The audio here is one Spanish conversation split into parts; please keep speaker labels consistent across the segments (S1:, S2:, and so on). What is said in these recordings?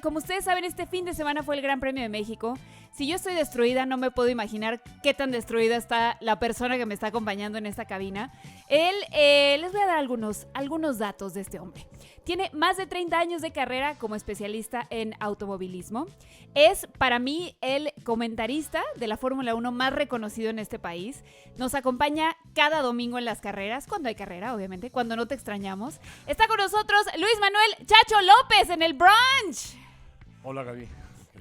S1: como ustedes saben, este fin de semana fue el Gran Premio de México. Si yo estoy destruida, no me puedo imaginar qué tan destruida está la persona que me está acompañando en esta cabina. Les voy a dar algunos datos de este hombre. Tiene más de 30 años de carrera como especialista en automovilismo. Es, para mí, el comentarista de la Fórmula 1 más reconocido en este país. Nos acompaña cada domingo en las carreras, cuando hay carrera, obviamente, cuando no te extrañamos. Está con nosotros Luis Manuel Chacho López en el Brunch.
S2: Hola, Gaby.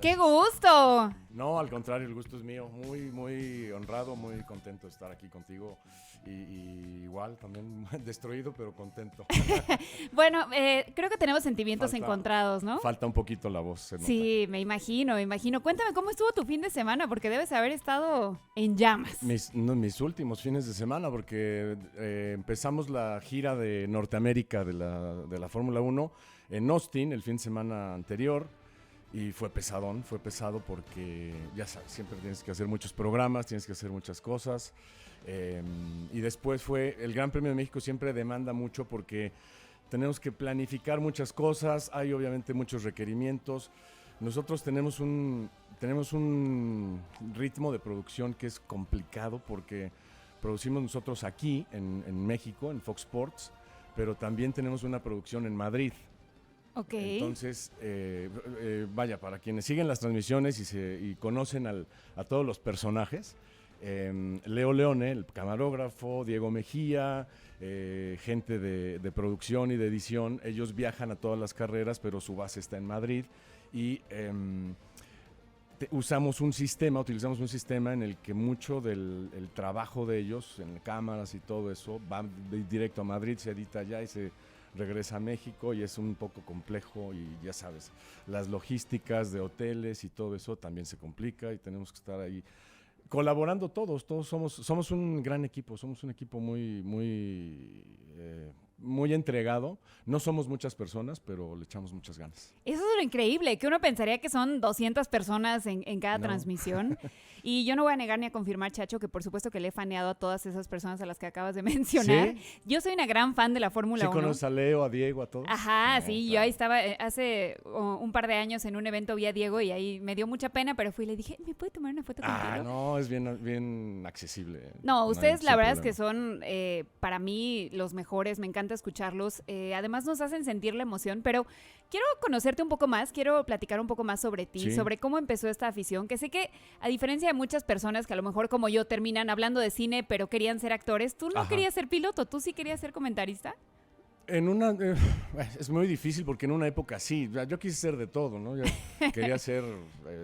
S1: ¡Qué gusto!
S2: No, al contrario, el gusto es mío. Muy, muy honrado, muy contento de estar aquí contigo. Y igual, también destruido, pero contento.
S1: Bueno, creo que tenemos sentimientos encontrados, ¿no?
S2: Falta un poquito la voz.
S1: Sí, me imagino. Cuéntame, ¿cómo estuvo tu fin de semana? Porque debes haber estado en llamas.
S2: Mis últimos fines de semana, porque empezamos la gira de Norteamérica de la Fórmula 1 en Austin el fin de semana anterior. Y fue pesado porque, ya sabes, siempre tienes que hacer muchos programas, tienes que hacer muchas cosas. Y después fue el Gran Premio de México, siempre demanda mucho porque tenemos que planificar muchas cosas, hay obviamente muchos requerimientos. Nosotros tenemos un ritmo de producción que es complicado porque producimos nosotros aquí en México, en Fox Sports, pero también tenemos una producción en Madrid.
S1: Okay.
S2: Entonces, vaya, para quienes siguen las transmisiones y conocen a todos los personajes, Leo Leone, el camarógrafo, Diego Mejía, gente de producción y de edición, ellos viajan a todas las carreras, pero su base está en Madrid y utilizamos un sistema en el que mucho del el trabajo de ellos, en cámaras y todo eso, va directo a Madrid, se edita allá y se regresa a México y es un poco complejo y ya sabes, las logísticas de hoteles y todo eso también se complica y tenemos que estar ahí colaborando todos somos un gran equipo, somos un equipo muy entregado. No somos muchas personas, pero le echamos muchas ganas.
S1: Eso es lo increíble, que uno pensaría que son 200 personas en cada transmisión. Y yo no voy a negar ni a confirmar, Chacho, que por supuesto que le he faneado a todas esas personas a las que acabas de mencionar. ¿Sí? Yo soy una gran fan de la Fórmula 1.
S2: ¿Sí conoces a Leo, a Diego, a todos?
S1: Ajá, sí, claro. Yo ahí estaba hace un par de años en un evento, vi a Diego y ahí me dio mucha pena, pero fui y le dije, ¿me puede tomar una foto contigo?
S2: No, es bien accesible.
S1: No, ustedes la verdad es que son para mí los mejores, me encanta escucharlos. Además nos hacen sentir la emoción, pero quiero conocerte un poco más, quiero platicar un poco más sobre ti, sí, sobre cómo empezó esta afición, que sé que a diferencia de muchas personas que a lo mejor como yo terminan hablando de cine, pero querían ser actores, tú no querías ser piloto, tú sí querías ser comentarista.
S2: Es muy difícil porque en una época sí, yo quise ser de todo, ¿no? Yo quería ser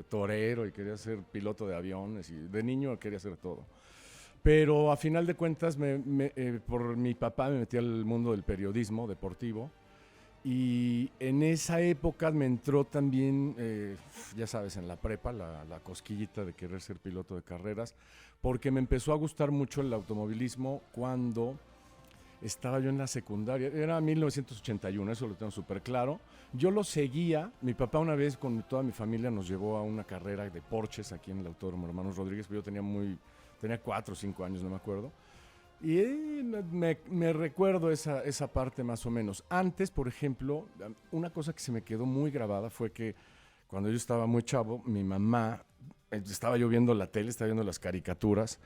S2: torero y quería ser piloto de aviones y de niño quería ser todo. Pero a final de cuentas, por mi papá me metí al mundo del periodismo deportivo y en esa época me entró también, ya sabes, en la prepa, la cosquillita de querer ser piloto de carreras, porque me empezó a gustar mucho el automovilismo cuando estaba yo en la secundaria, era 1981, eso lo tengo súper claro. Yo lo seguía, mi papá una vez con toda mi familia nos llevó a una carrera de Porsches aquí en el Autódromo Hermanos Rodríguez, pero yo tenía 4 o 5 años, no me acuerdo. Y me recuerdo esa parte más o menos. Antes, por ejemplo, una cosa que se me quedó muy grabada fue que cuando yo estaba muy chavo, mi mamá, estaba yo viendo la tele, estaba viendo las caricaturas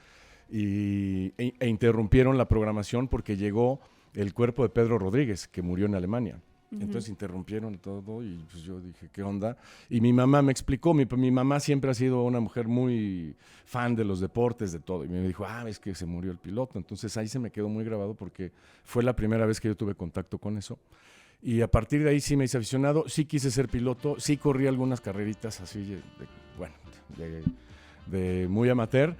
S2: e interrumpieron la programación porque llegó el cuerpo de Pedro Rodríguez, que murió en Alemania. Entonces interrumpieron todo y pues yo dije, ¿qué onda? Y mi mamá me explicó, mi mamá siempre ha sido una mujer muy fan de los deportes, de todo. Y me dijo, es que se murió el piloto. Entonces ahí se me quedó muy grabado porque fue la primera vez que yo tuve contacto con eso. Y a partir de ahí sí me hice aficionado, sí quise ser piloto, sí corrí algunas carreritas así, de muy amateur.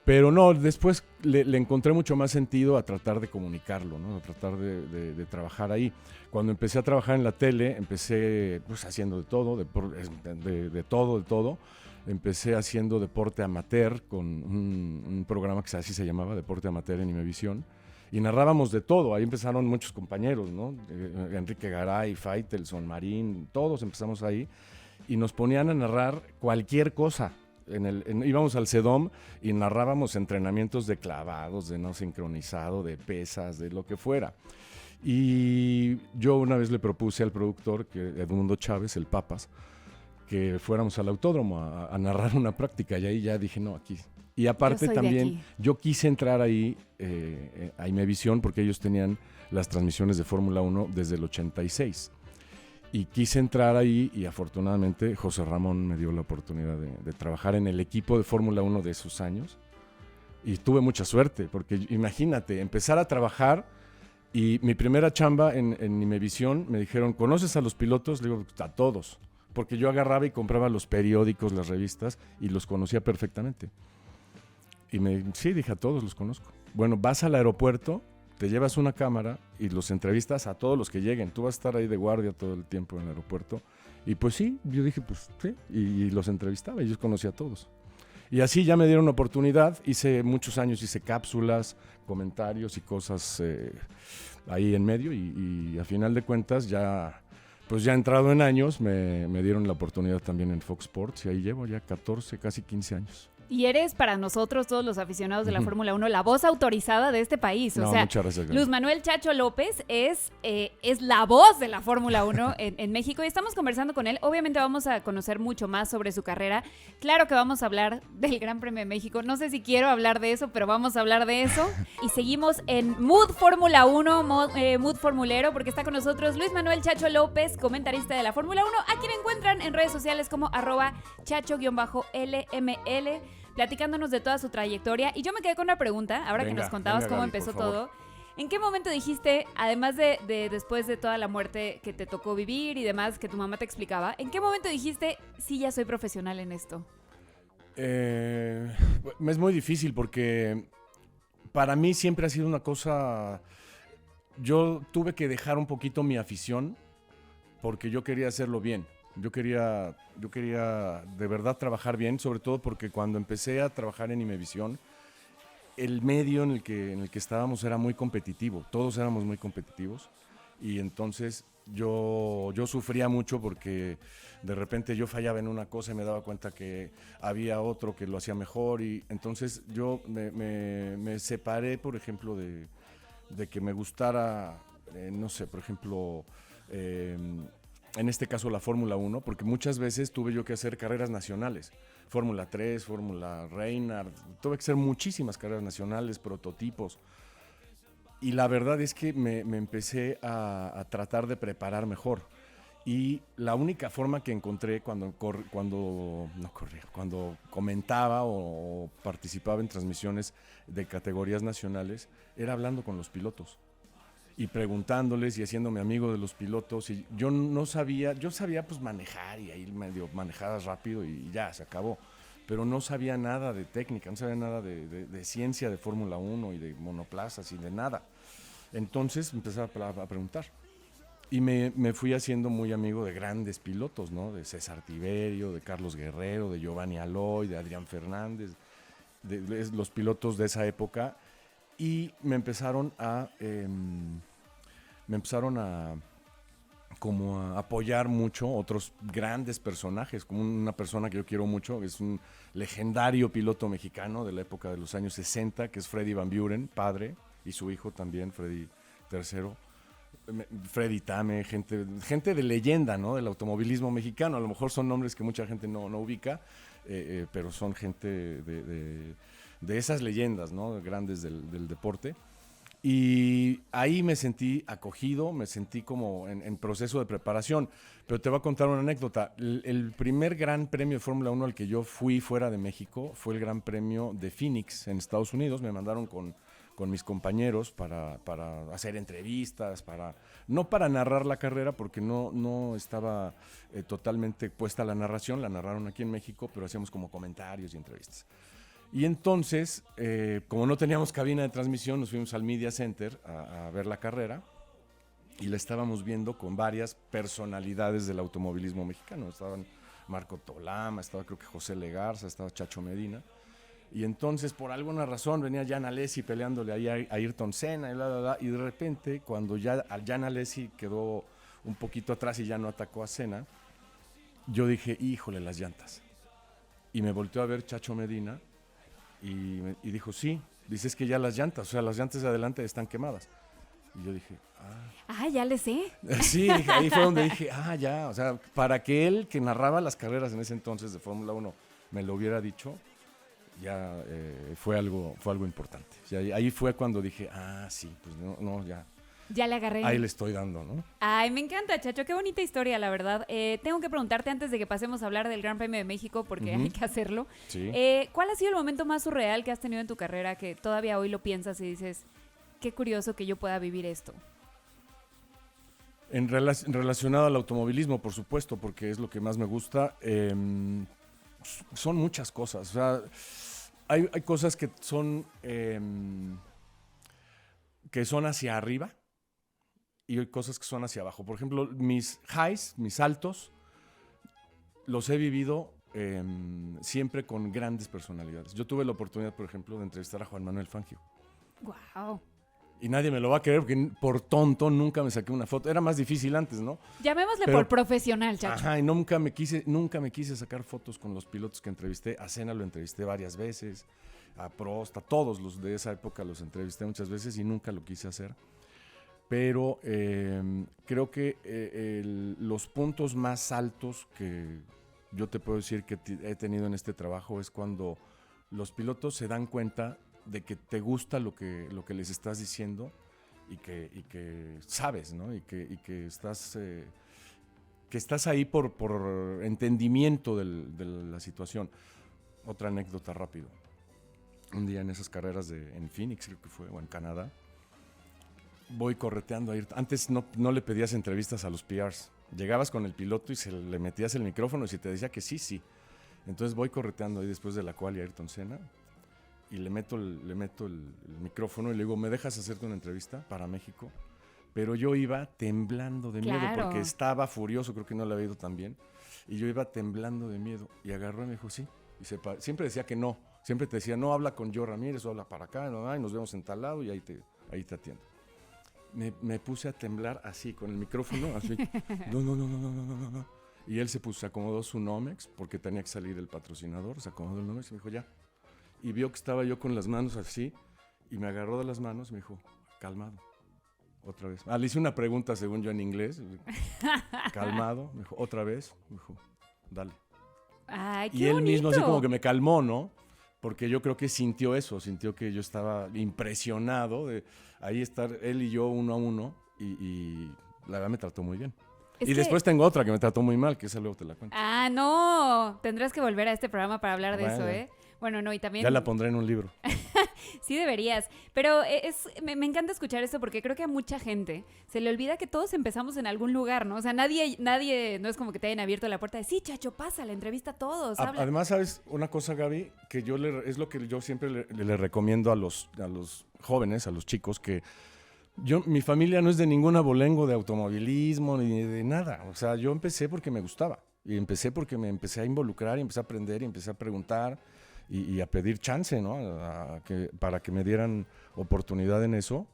S2: Pero no, después le encontré mucho más sentido a tratar de comunicarlo, ¿no? A tratar de trabajar ahí. Cuando empecé a trabajar en la tele, empecé pues, haciendo de todo, de todo. Empecé haciendo deporte amateur con un programa que así se llamaba, Deporte Amateur en Imevisión. Y narrábamos de todo, ahí empezaron muchos compañeros, ¿no? Enrique Garay, Faitelson, Marín, todos empezamos ahí. Y nos ponían a narrar cualquier cosa. Íbamos al CEDOM y narrábamos entrenamientos de clavados, de no sincronizado, de pesas, de lo que fuera. Y yo una vez le propuse al productor, Edmundo Chávez, el Papas, que fuéramos al autódromo a narrar una práctica, y ahí ya dije, no, aquí. Y aparte también, yo quise entrar ahí a Imevisión, porque ellos tenían las transmisiones de Fórmula 1 desde el 86. Y quise entrar ahí y afortunadamente José Ramón me dio la oportunidad de trabajar en el equipo de Fórmula 1 de esos años. Y tuve mucha suerte, porque imagínate, empezar a trabajar y mi primera chamba en Imevisión me dijeron, ¿conoces a los pilotos? Le digo, a todos, porque yo agarraba y compraba los periódicos, las revistas y los conocía perfectamente. Y sí, dije, a todos los conozco. Bueno, vas al aeropuerto, te llevas una cámara y los entrevistas a todos los que lleguen. Tú vas a estar ahí de guardia todo el tiempo en el aeropuerto. Y pues sí, yo dije, pues sí, y los entrevistaba y yo conocía a todos. Y así ya me dieron una oportunidad, hice muchos años, hice cápsulas, comentarios y cosas ahí en medio y a final de cuentas ya, pues ya entrado en años, me dieron la oportunidad también en Fox Sports y ahí llevo ya 14, casi 15 años.
S1: Y eres para nosotros, todos los aficionados de la Fórmula 1, la voz autorizada de este país. O sea,
S2: muchas gracias,
S1: Luis Manuel Chacho López es la voz de la Fórmula 1 en México y estamos conversando con él. Obviamente vamos a conocer mucho más sobre su carrera. Claro que vamos a hablar del Gran Premio de México. No sé si quiero hablar de eso, pero vamos a hablar de eso. Y seguimos en Mood Fórmula 1, Mood Formulero, porque está con nosotros Luis Manuel Chacho López, comentarista de la Fórmula 1, a quien encuentran en redes sociales como @chacho_LML. Platicándonos de toda su trayectoria. Y yo me quedé con una pregunta, ahora que nos contabas cómo empezó todo. ¿En qué momento dijiste, además de después de toda la muerte que te tocó vivir y demás, que tu mamá te explicaba, en qué momento dijiste, sí, ya soy profesional en esto?
S2: Es muy difícil porque para mí siempre ha sido una cosa... Yo tuve que dejar un poquito mi afición porque yo quería hacerlo bien. Yo quería de verdad trabajar bien, sobre todo porque cuando empecé a trabajar en Imevisión, el medio en el que estábamos era muy competitivo, todos éramos muy competitivos y entonces yo sufría mucho porque de repente yo fallaba en una cosa y me daba cuenta que había otro que lo hacía mejor y entonces yo me separé, por ejemplo, de que me gustara, no sé, por ejemplo... en este caso la Fórmula 1, porque muchas veces tuve yo que hacer carreras nacionales, Fórmula 3, Fórmula Reinhardt, tuve que hacer muchísimas carreras nacionales, prototipos, y la verdad es que me empecé a tratar de preparar mejor, y la única forma que encontré cuando comentaba o participaba en transmisiones de categorías nacionales, era hablando con los pilotos. Y preguntándoles y haciéndome amigo de los pilotos y yo no sabía, yo sabía pues manejar y ahí medio manejabas rápido y ya, se acabó, pero no sabía nada de técnica, no sabía nada de ciencia de Fórmula 1 y de monoplazas y de nada. Entonces empecé a preguntar y me fui haciendo muy amigo de grandes pilotos, ¿no? De César Tiberio, de Carlos Guerrero, de Giovanni Aloy, de Adrián Fernández, de los pilotos de esa época y me empezaron a como a apoyar mucho otros grandes personajes, como una persona que yo quiero mucho, es un legendario piloto mexicano de la época de los años 60, que es Freddy Van Buren, padre, y su hijo también, Freddy III, Freddy Tame, gente de leyenda, ¿no? Del automovilismo mexicano, a lo mejor son nombres que mucha gente no ubica, pero son gente de esas leyendas, ¿no? Grandes del deporte. Y ahí me sentí acogido, me sentí como en proceso de preparación. Pero te voy a contar una anécdota. El primer gran premio de Fórmula 1 al que yo fui fuera de México fue el Gran Premio de Phoenix en Estados Unidos. Me mandaron con mis compañeros para hacer entrevistas, no para narrar la carrera, porque no estaba totalmente puesta la narración. La narraron aquí en México, pero hacíamos como comentarios y entrevistas. Y entonces, como no teníamos cabina de transmisión, nos fuimos al Media Center a ver la carrera y la estábamos viendo con varias personalidades del automovilismo mexicano. Estaban Marco Tolama, estaba creo que José Legarza, estaba Chacho Medina. Y entonces, por alguna razón, venía Jan Alesi peleándole ahí a Ayrton Senna y de repente, cuando ya Jan Alesi quedó un poquito atrás y ya no atacó a Senna, yo dije, híjole, las llantas. Y me volteó a ver Chacho Medina y dijo, sí, dices que ya las llantas, o sea, las llantas de adelante están quemadas. Y yo dije,
S1: ya le sé.
S2: Sí, ahí fue donde dije, ya, o sea, para que él, que narraba las carreras en ese entonces de Fórmula 1, me lo hubiera dicho, ya fue algo importante. O sea, ahí fue cuando dije, sí, pues no, ya.
S1: Ya le agarré.
S2: Ahí le estoy dando, ¿no?
S1: Ay, me encanta, Chacho, qué bonita historia, la verdad. Tengo que preguntarte antes de que pasemos a hablar del Gran Premio de México, porque hay que hacerlo.
S2: Sí.
S1: ¿Cuál ha sido el momento más surreal que has tenido en tu carrera que todavía hoy lo piensas y dices, qué curioso que yo pueda vivir esto?
S2: Relacionado al automovilismo, por supuesto, porque es lo que más me gusta. Son muchas cosas. O sea, hay cosas que son hacia arriba y hay cosas que son hacia abajo. Por ejemplo, mis highs, mis altos, los he vivido siempre con grandes personalidades. Yo tuve la oportunidad, por ejemplo, de entrevistar a Juan Manuel Fangio.
S1: ¡Wow!
S2: Y nadie me lo va a creer porque por tonto nunca me saqué una foto. Era más difícil antes, ¿no?
S1: Llamémosle por profesional, Chacho.
S2: Ajá, y nunca me quise sacar fotos con los pilotos que entrevisté. A Senna lo entrevisté varias veces, a Prost, a todos los de esa época los entrevisté muchas veces y nunca lo quise hacer. Pero creo que los puntos más altos que yo te puedo decir que he tenido en este trabajo es cuando los pilotos se dan cuenta de que te gusta lo que les estás diciendo y que sabes, ¿no? Y que estás ahí por entendimiento de la situación. Otra anécdota rápido. Un día en esas carreras en Phoenix, creo que fue, o en Canadá, voy correteando a Ayrton. Antes no le pedías entrevistas a los PRs. Llegabas con el piloto y le metías el micrófono y si te decía que sí. Entonces voy correteando ahí después de la quali a Ayrton Senna y le meto el micrófono y le digo, ¿me dejas hacerte una entrevista para México? Pero yo iba temblando de miedo porque estaba furioso, creo que no le había ido tan bien. Y yo iba temblando de miedo y agarró y me dijo, sí. Y siempre decía que no. Siempre te decía, no, habla con Joe Ramírez o habla para acá, ¿no? Y nos vemos en tal lado y ahí te atiendo. Me puse a temblar así, con el micrófono, así. No. Y él se acomodó su Nomex, porque tenía que salir el patrocinador, se acomodó el Nomex y me dijo, ya. Y vio que estaba yo con las manos así, y me agarró de las manos y me dijo, calmado, otra vez. Le hice una pregunta, según yo, en inglés. Calmado, me dijo, otra vez, me dijo, dale.
S1: Ay, qué
S2: y él
S1: bonito.
S2: Mismo así como que me calmó, ¿no? Porque yo creo que sintió que yo estaba impresionado de ahí estar él y yo uno a uno y la verdad me trató muy bien. Después tengo otra que me trató muy mal, que esa luego te la cuento.
S1: No, tendrás que volver a este programa para hablar de eso, ¿eh? Bueno, no, y también...
S2: Ya la pondré en un libro.
S1: Sí deberías, pero me encanta escuchar esto porque creo que a mucha gente se le olvida que todos empezamos en algún lugar, ¿no? O sea, nadie, no es como que te hayan abierto la puerta de, sí, Chacho, pasa, la entrevista a todos, habla.
S2: Además, ¿sabes una cosa, Gaby? Que es lo que yo siempre le recomiendo a los jóvenes, a los chicos, que mi familia no es de ningún abolengo de automovilismo ni de nada. O sea, yo empecé porque me gustaba y empecé porque me empecé a involucrar y empecé a aprender y empecé a preguntar y a pedir chance, ¿no? Para que me dieran oportunidad en eso.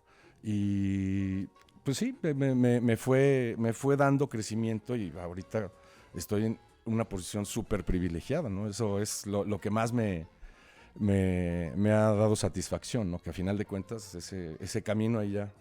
S2: Y pues sí, me fue dando crecimiento y ahorita estoy en una posición súper privilegiada, ¿no? Eso es lo que más me ha dado satisfacción, ¿no? Que a final de cuentas ese camino ahí ya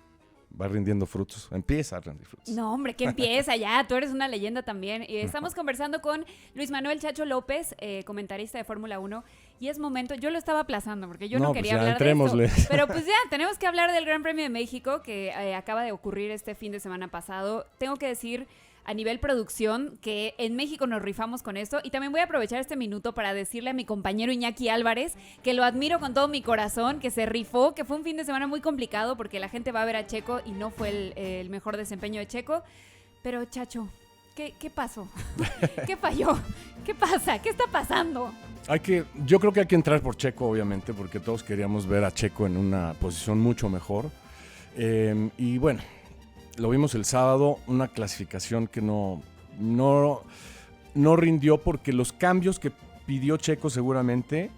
S2: va rindiendo frutos, empieza a rendir frutos.
S1: No, hombre, que empieza ya, tú eres una leyenda también. Y estamos conversando con Luis Manuel Chacho López, comentarista de Fórmula 1, y es momento, yo lo estaba aplazando porque yo no quería hablar de esto, pero pues ya, tenemos que hablar del Gran Premio de México que acaba de ocurrir este fin de semana pasado. Tengo que decir a nivel producción que en México nos rifamos con esto y también voy a aprovechar este minuto para decirle a mi compañero Iñaki Álvarez que lo admiro con todo mi corazón, que se rifó, que fue un fin de semana muy complicado porque la gente va a ver a Checo y no fue el mejor desempeño de Checo, pero Chacho, ¿qué pasó? ¿Qué falló? ¿Qué pasa? ¿Qué está pasando?
S2: Yo creo que hay que entrar por Checo, obviamente, porque todos queríamos ver a Checo en una posición mucho mejor y bueno, lo vimos el sábado, una clasificación que no rindió porque los cambios que pidió Checo seguramente,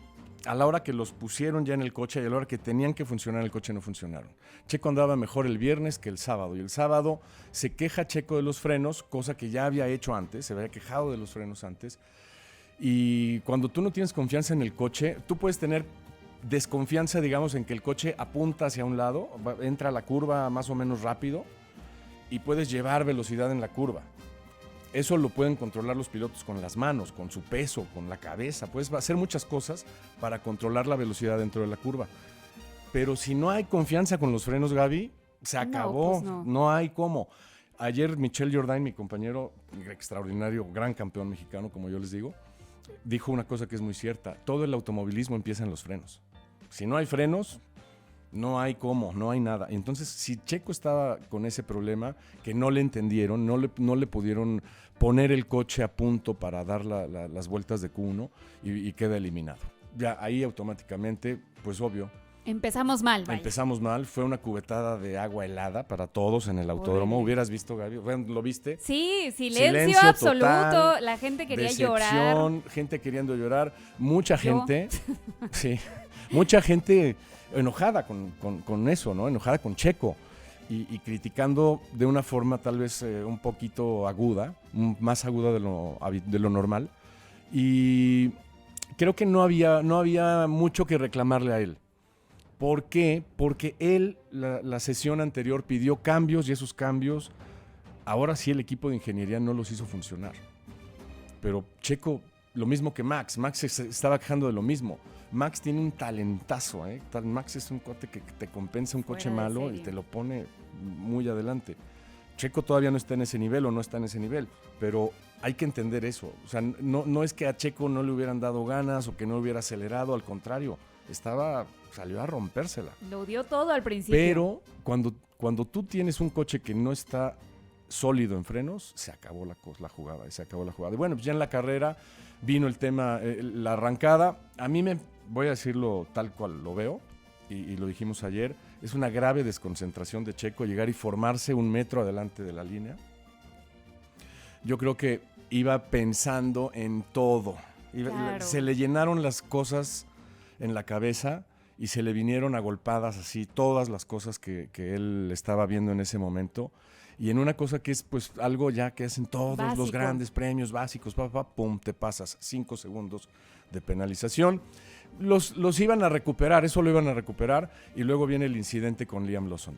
S2: a la hora que los pusieron ya en el coche y a la hora que tenían que funcionar el coche no funcionaron. Checo andaba mejor el viernes que el sábado y el sábado se queja Checo de los frenos, cosa que ya había hecho antes, se había quejado de los frenos antes. Y cuando tú no tienes confianza en el coche, tú puedes tener desconfianza, digamos, en que el coche apunta hacia un lado, entra a la curva más o menos rápido y puedes llevar velocidad en la curva. Eso lo pueden controlar los pilotos con las manos, con su peso, con la cabeza. Puedes hacer muchas cosas para controlar la velocidad dentro de la curva. Pero si no hay confianza con los frenos, Gaby, se acabó.
S1: Pues no.
S2: No hay cómo. Ayer Michel Jourdain, mi compañero extraordinario, gran campeón mexicano, como yo les digo, dijo una cosa que es muy cierta. Todo el automovilismo empieza en los frenos. Si no hay frenos, no hay cómo, no hay nada. Entonces, si Checo estaba con ese problema, que no le entendieron, no le pudieron poner el coche a punto para dar las vueltas de Q1 y queda eliminado. Ya ahí automáticamente, pues obvio,
S1: Empezamos mal, vaya.
S2: empezamos mal. Fue una cubetada de agua helada para todos en el autódromo.
S1: Horrible.
S2: ¿Hubieras visto, Gaby? ¿Lo viste?
S1: Sí, silencio
S2: Total,
S1: absoluto. La gente quería llorar.
S2: decepción, gente queriendo llorar, mucha
S1: Yo.
S2: gente, sí, mucha gente enojada con eso, ¿no? Enojada con Checo y criticando de una forma tal vez un poquito aguda, más aguda de lo normal. Y creo que no había mucho que reclamarle a él. ¿Por qué? Porque él, la sesión anterior, pidió cambios y esos cambios, ahora sí el equipo de ingeniería no los hizo funcionar. Pero Checo, lo mismo que Max. Max se estaba quejando de lo mismo. Max tiene un talentazo, ¿eh? Max es un cuate que te compensa un coche
S1: Fuera de
S2: malo
S1: serie.
S2: y te lo pone muy adelante. Checo todavía no está en ese nivel o no está en ese nivel, pero hay que entender eso. O sea, no es que a Checo no le hubieran dado ganas o que no hubiera acelerado, al contrario, salió a rompérsela.
S1: Lo dio todo al principio.
S2: Pero cuando tú tienes un coche que no está sólido en frenos, se acabó la jugada. Y bueno, pues ya en la carrera vino el tema, la arrancada. A mí voy a decirlo tal cual lo veo, y lo dijimos ayer, es una grave desconcentración de Checo llegar y formarse 1 metro adelante de la línea. Yo creo que iba pensando en todo.
S1: Claro.
S2: Se le llenaron las cosas en la cabeza y se le vinieron agolpadas así todas las cosas que él estaba viendo en ese momento. Y en una cosa que es pues algo ya que hacen todos
S1: Básico.
S2: los grandes premios básicos, pum, te pasas 5 segundos de penalización. Los iban a recuperar, eso lo iban a recuperar, y luego viene el incidente con Liam Lawson.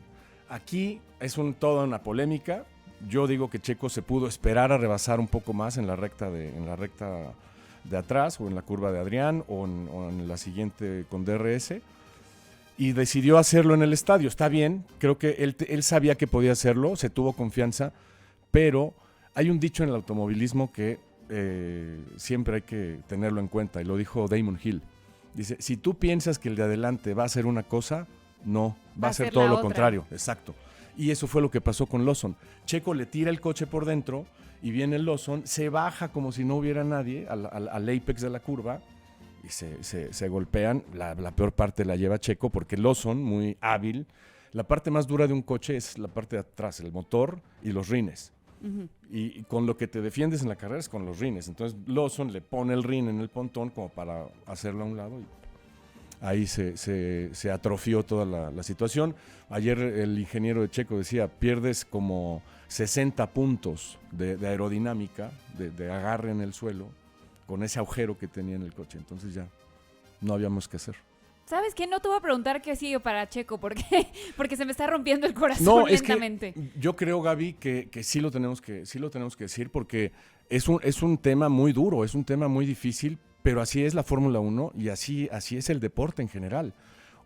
S2: Aquí es toda una polémica. Yo digo que Checo se pudo esperar a rebasar un poco más en la recta de atrás, o en la curva de Adrián, o en la siguiente con DRS, y decidió hacerlo en el estadio. Está bien, creo que él sabía que podía hacerlo, se tuvo confianza, pero hay un dicho en el automovilismo que siempre hay que tenerlo en cuenta, y lo dijo Damon Hill. Dice, si tú piensas que el de adelante va a hacer una cosa, no, va a ser todo
S1: la
S2: lo
S1: otra.
S2: contrario, exacto. Y eso fue lo que pasó con Lawson. Checo le tira el coche por dentro y viene Lawson, se baja como si no hubiera nadie al apex de la curva y se golpean. La peor parte la lleva Checo porque Lawson, muy hábil, la parte más dura de un coche es la parte de atrás, el motor y los rines.
S1: Ujú.
S2: Y con lo que te defiendes en la carrera es con los rines. Entonces Lawson le pone el rin en el pontón como para hacerlo a un lado y ahí se atrofió toda la situación. Ayer el ingeniero de Checo decía, pierdes como 60 puntos de aerodinámica, de agarre en el suelo, con ese agujero que tenía en el coche. Entonces ya no habíamos que hacer.
S1: ¿Sabes qué? No te voy a preguntar qué sigue para Checo, porque se me está rompiendo el corazón
S2: No, es
S1: lentamente.
S2: que yo creo, Gaby, que sí lo tenemos que decir, porque es un tema muy duro, es un tema muy difícil, pero así es la Fórmula 1 y así es el deporte en general.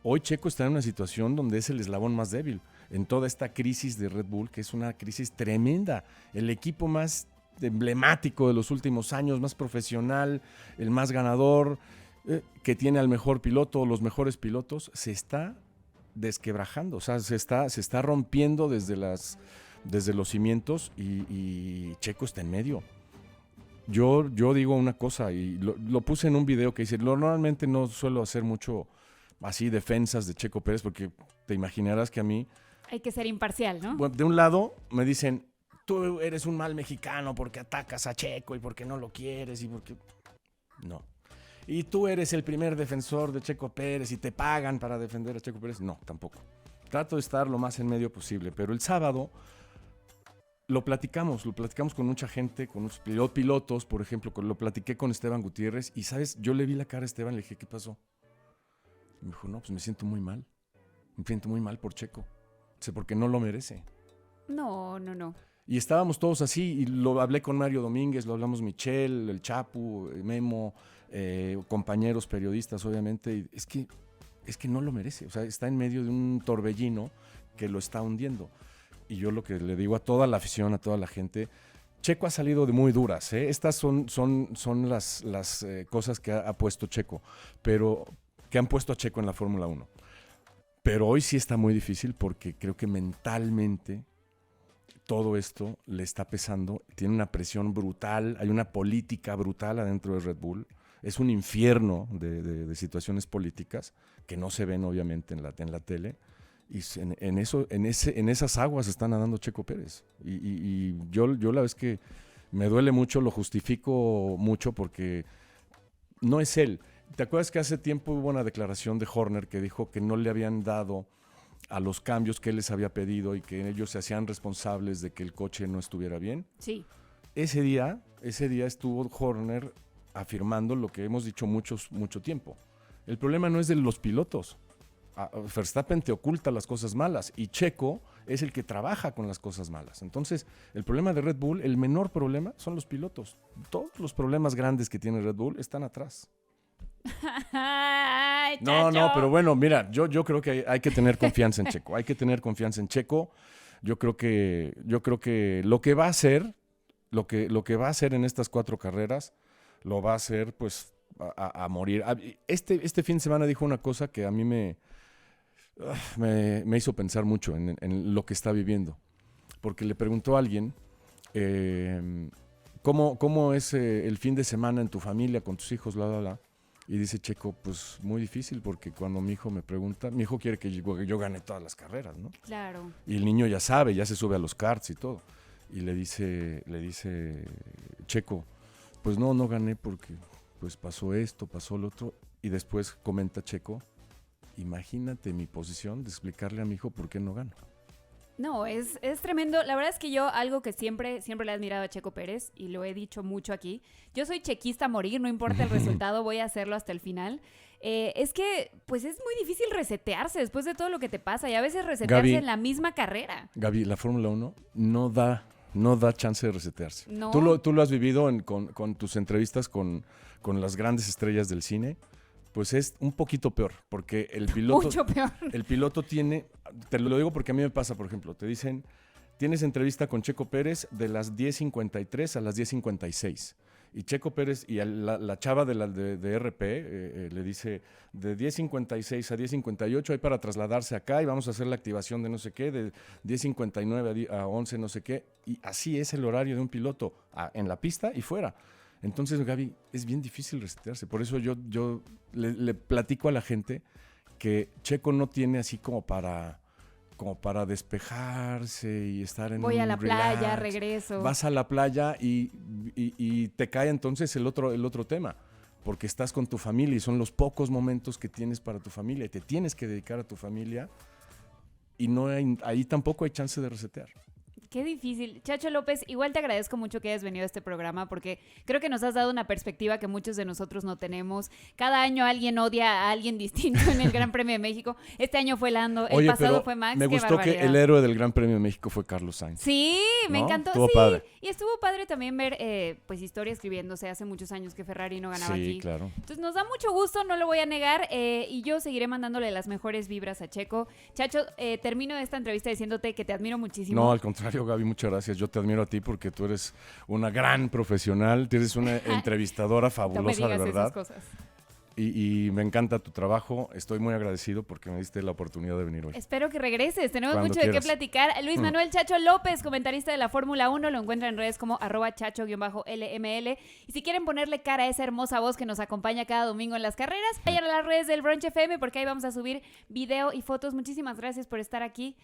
S2: Hoy Checo está en una situación donde es el eslabón más débil en toda esta crisis de Red Bull, que es una crisis tremenda. El equipo más emblemático de los últimos años, más profesional, el más ganador, que tiene al mejor piloto, los mejores pilotos, se está desquebrajando, o sea, se está rompiendo desde los cimientos y Checo está en medio. Yo digo una cosa y lo puse en un video que dice, normalmente no suelo hacer mucho así defensas de Checo Pérez porque te imaginarás que a mí,
S1: Hay que ser imparcial, ¿no?
S2: bueno, de un lado me dicen, tú eres un mal mexicano porque atacas a Checo y porque no lo quieres y porque... No. Y tú eres el primer defensor de Checo Pérez y te pagan para defender a Checo Pérez. No, tampoco. Trato de estar lo más en medio posible, pero el sábado lo platicamos con mucha gente, con unos pilotos, por ejemplo, lo platiqué con Esteban Gutiérrez y, ¿sabes? Yo le vi la cara a Esteban y le dije, ¿qué pasó? Y me dijo, no, pues me siento muy mal. Me siento muy mal por Checo. Dice, porque no lo merece.
S1: No.
S2: Y estábamos todos así, y lo hablé con Mario Domínguez, lo hablamos Michelle, el Chapu, Memo, compañeros periodistas, obviamente. Y es que no lo merece. O sea, está en medio de un torbellino que lo está hundiendo. Y yo lo que le digo a toda la afición, a toda la gente, Checo ha salido de muy duras, ¿eh? Estas son las cosas que ha puesto Checo, pero que han puesto a Checo en la Fórmula 1. Pero hoy sí está muy difícil porque creo que mentalmente todo esto le está pesando. Tiene una presión brutal, hay una política brutal adentro de Red Bull. Es un infierno de situaciones políticas que no se ven obviamente en la tele. Y en esas aguas está nadando Checo Pérez. Y yo la verdad es que me duele mucho, lo justifico mucho porque no es él. ¿Te acuerdas que hace tiempo hubo una declaración de Horner que dijo que no le habían dado a los cambios que él les había pedido y que ellos se hacían responsables de que el coche no estuviera bien?
S1: Sí.
S2: Ese día estuvo Horner afirmando lo que hemos dicho mucho tiempo. El problema no es de los pilotos. Verstappen te oculta las cosas malas y Checo es el que trabaja con las cosas malas. Entonces, el problema de Red Bull, el menor problema son los pilotos. Todos los problemas grandes que tiene Red Bull están atrás.
S1: Ay,
S2: No,
S1: Chacho.
S2: pero bueno, mira, yo creo que hay que tener confianza en Checo. Hay que tener confianza en Checo. Yo creo que lo que va a hacer, lo que va a hacer en estas 4 carreras, lo va a hacer pues a morir. Este fin de semana dijo una cosa que a mí me hizo pensar mucho en lo que está viviendo. Porque le preguntó a alguien ¿cómo es el fin de semana en tu familia, con tus hijos, bla, bla, bla? Y dice Checo, pues muy difícil, porque cuando mi hijo me pregunta, mi hijo quiere que yo gane todas las carreras, ¿no?
S1: Claro.
S2: Y el niño ya sabe, ya se sube a los karts y todo. Y le dice Checo, pues no gané porque pues pasó esto, pasó lo otro. Y después comenta Checo, imagínate mi posición de explicarle a mi hijo por qué no gano.
S1: No, es tremendo. La verdad es que yo algo que siempre le he admirado a Checo Pérez, y lo he dicho mucho aquí, yo soy chequista a morir, no importa el resultado, voy a hacerlo hasta el final. Es que pues es muy difícil resetearse después de todo lo que te pasa, y a veces resetearse
S2: Gaby,
S1: en la misma carrera.
S2: Gaby, la Fórmula 1 no da chance de resetearse.
S1: No.
S2: Tú lo has vivido con tus entrevistas con las grandes estrellas del cine. Pues es un poquito peor, porque el piloto...
S1: Mucho peor.
S2: El piloto tiene... Te lo digo porque a mí me pasa, por ejemplo, te dicen, tienes entrevista con Checo Pérez de las 10:53 a las 10:56. Y Checo Pérez y la chava de RP le dice, de 10:56 a 10:58 hay para trasladarse acá y vamos a hacer la activación de no sé qué, de 10:59 a 11 no sé qué. Y así es el horario de un piloto, en la pista y fuera. Entonces, Gaby, es bien difícil resetearse. Por eso yo le platico a la gente que Checo no tiene así como para despejarse y estar en
S1: Voy a la
S2: relax.
S1: playa, regreso.
S2: Vas a la playa y te cae entonces el otro tema, porque estás con tu familia y son los pocos momentos que tienes para tu familia y te tienes que dedicar a tu familia y ahí tampoco hay chance de resetear.
S1: Qué difícil. Chacho López, igual te agradezco mucho que hayas venido a este programa porque creo que nos has dado una perspectiva que muchos de nosotros no tenemos. Cada año alguien odia a alguien distinto en el Gran Premio de México. Este año fue Lando, el pasado fue Max.
S2: Me gustó que el héroe del Gran Premio de México fue Carlos Sainz.
S1: Sí, me encantó.
S2: Estuvo
S1: sí,
S2: padre.
S1: Y estuvo padre también ver pues historia escribiéndose hace muchos años que Ferrari no ganaba aquí.
S2: Sí, claro.
S1: Entonces nos da mucho gusto, no lo voy a negar, y yo seguiré mandándole las mejores vibras a Checo. Chacho, termino esta entrevista diciéndote que te admiro muchísimo.
S2: No, al contrario, Gaby, muchas gracias. Yo te admiro a ti porque tú eres una gran profesional, eres una entrevistadora fabulosa, de verdad.
S1: Esas cosas.
S2: Y me encanta tu trabajo. Estoy muy agradecido porque me diste la oportunidad de venir hoy.
S1: Espero que regreses. Tenemos
S2: Cuando
S1: mucho
S2: quieras.
S1: de qué platicar. Luis Manuel Chacho López, comentarista de la Fórmula 1. Lo encuentran en redes como @chacho_LML. Y si quieren ponerle cara a esa hermosa voz que nos acompaña cada domingo en las carreras, vayan a las redes del Brunch FM porque ahí vamos a subir video y fotos. Muchísimas gracias por estar aquí.